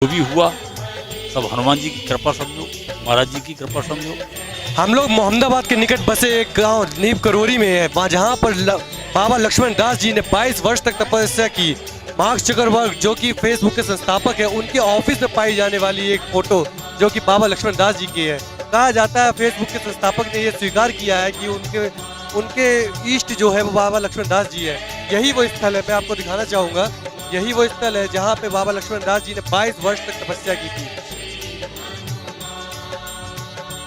जो भी हुआ सब हनुमान जी की कृपा समझो, महाराज जी की कृपा समझो। हम लोग मोहम्मदाबाद के निकट बसे एक गांव नीम करोरी में है, वहाँ जहाँ पर बाबा लक्ष्मण दास जी ने 22 वर्ष तक तपस्या की। मार्क जकरबर्ग जो कि फेसबुक के संस्थापक है, उनके ऑफिस में पाई जाने वाली एक फोटो जो कि बाबा लक्ष्मण दास जी की है। कहा जाता है फेसबुक के संस्थापक ने यह स्वीकार किया है कि उनके इष्ट जो है वो बाबा लक्ष्मण दास जी है। यही वो स्थल है, मैं आपको दिखाना चाहूँगा। यही वो स्थल है जहाँ पे बाबा लक्ष्मण दास जी ने 22 वर्ष तक तपस्या की थी।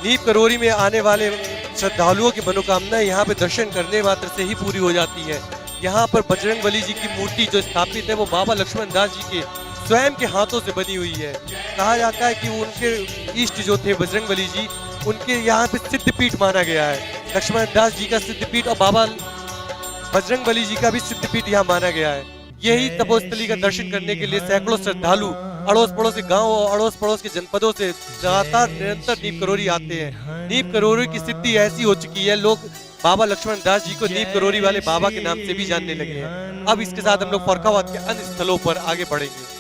नीम करोरी में आने वाले श्रद्धालुओं की मनोकामनाएं यहाँ पे दर्शन करने मात्र से ही पूरी हो जाती है। यहाँ पर बजरंगबली जी की मूर्ति जो स्थापित है वो बाबा लक्ष्मण दास जी के स्वयं के हाथों से बनी हुई है। कहा जाता है कि उनके इष्ट जो थे बजरंगबली जी, उनके यहाँ पे सिद्धपीठ माना गया है। लक्ष्मण दास जी का सिद्धपीठ और बाबा बजरंगबली जी का भी सिद्धपीठ यहाँ माना गया है। यही तपोस्थली का दर्शन करने के लिए सैकड़ों श्रद्धालु अड़ोस पड़ोस के गाँव और अड़ोस पड़ोस के जनपदों से लगातार निरंतर नीम करोरी आते हैं। नीम करोरी की स्थिति ऐसी हो चुकी है, लोग बाबा लक्ष्मण दास जी को नीम करोरी वाले बाबा के नाम से भी जानने लगे हैं। अब इसके साथ हम लोग फर्रुखाबाद के अन्य स्थलों पर आगे बढ़ेंगे।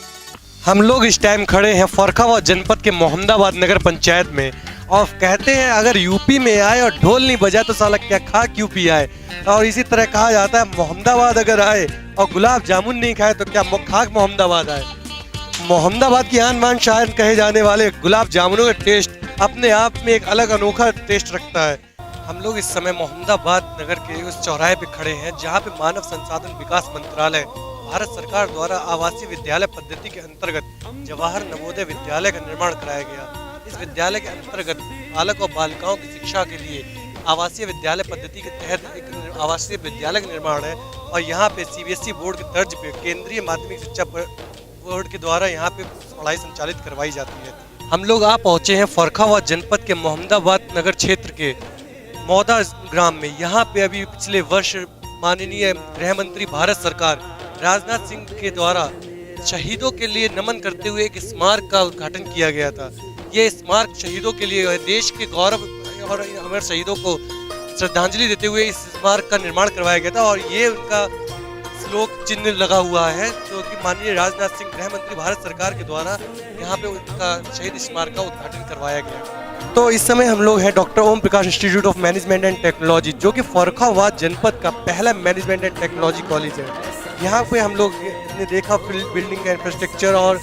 हम लोग इस टाइम खड़े हैं फर्रुखाबाद जनपद के मोहम्मदाबाद नगर पंचायत में, और कहते हैं अगर यूपी में आए और ढोल नहीं बजाए तो साला क्या खाक यूपी आए। और इसी तरह कहा जाता है मोहम्मदाबाद अगर आए और गुलाब जामुन नहीं खाए तो क्या खाक मोहम्मदाबाद आए। मोहम्मदाबाद की आन बान शान कहे जाने वाले गुलाब जामुनों का टेस्ट अपने आप में एक अलग अनोखा टेस्ट रखता है। हम लोग इस समय मोहम्मदाबाद नगर के उस चौराहे पे खड़े हैं जहाँ पे मानव संसाधन विकास मंत्रालय भारत सरकार द्वारा आवासीय विद्यालय पद्धति के अंतर्गत जवाहर नवोदय विद्यालय का निर्माण कराया गया। इस विद्यालय के अंतर्गत बालक और बालिकाओं की शिक्षा के लिए आवासीय विद्यालय पद्धति के तहत एक आवासीय विद्यालय का निर्माण है, और यहाँ पे सीबीएसई बोर्ड की तर्ज पे केंद्रीय माध्यमिक शिक्षा बोर्ड के द्वारा यहाँ पे पढ़ाई संचालित करवाई जाती है। हम लोग आ पहुँचे हैं फर्रुखाबाद जनपद के मोहम्मदाबाद नगर क्षेत्र के मौदा ग्राम में। यहाँ पे अभी पिछले वर्ष माननीय गृह मंत्री भारत सरकार राजनाथ सिंह के द्वारा शहीदों के लिए नमन करते हुए एक स्मारक का उद्घाटन किया गया था। ये स्मारक शहीदों के लिए देश के गौरव और अमर शहीदों को श्रद्धांजलि देते हुए इस स्मारक का निर्माण करवाया गया था, और ये उनका श्लोक चिन्ह लगा हुआ है जो कि माननीय राजनाथ सिंह गृह मंत्री भारत सरकार के द्वारा यहाँ पे उनका शहीद स्मारक का उद्घाटन करवाया गया। तो इस समय हम लोग हैं doctor Om Prakash institute of management and technology, जो कि फर्रुखाबाद जनपद का पहला मैनेजमेंट एंड टेक्नोलॉजी कॉलेज है। यहाँ पे हम लोग ने देखा बिल्डिंग का इंफ्रास्ट्रक्चर और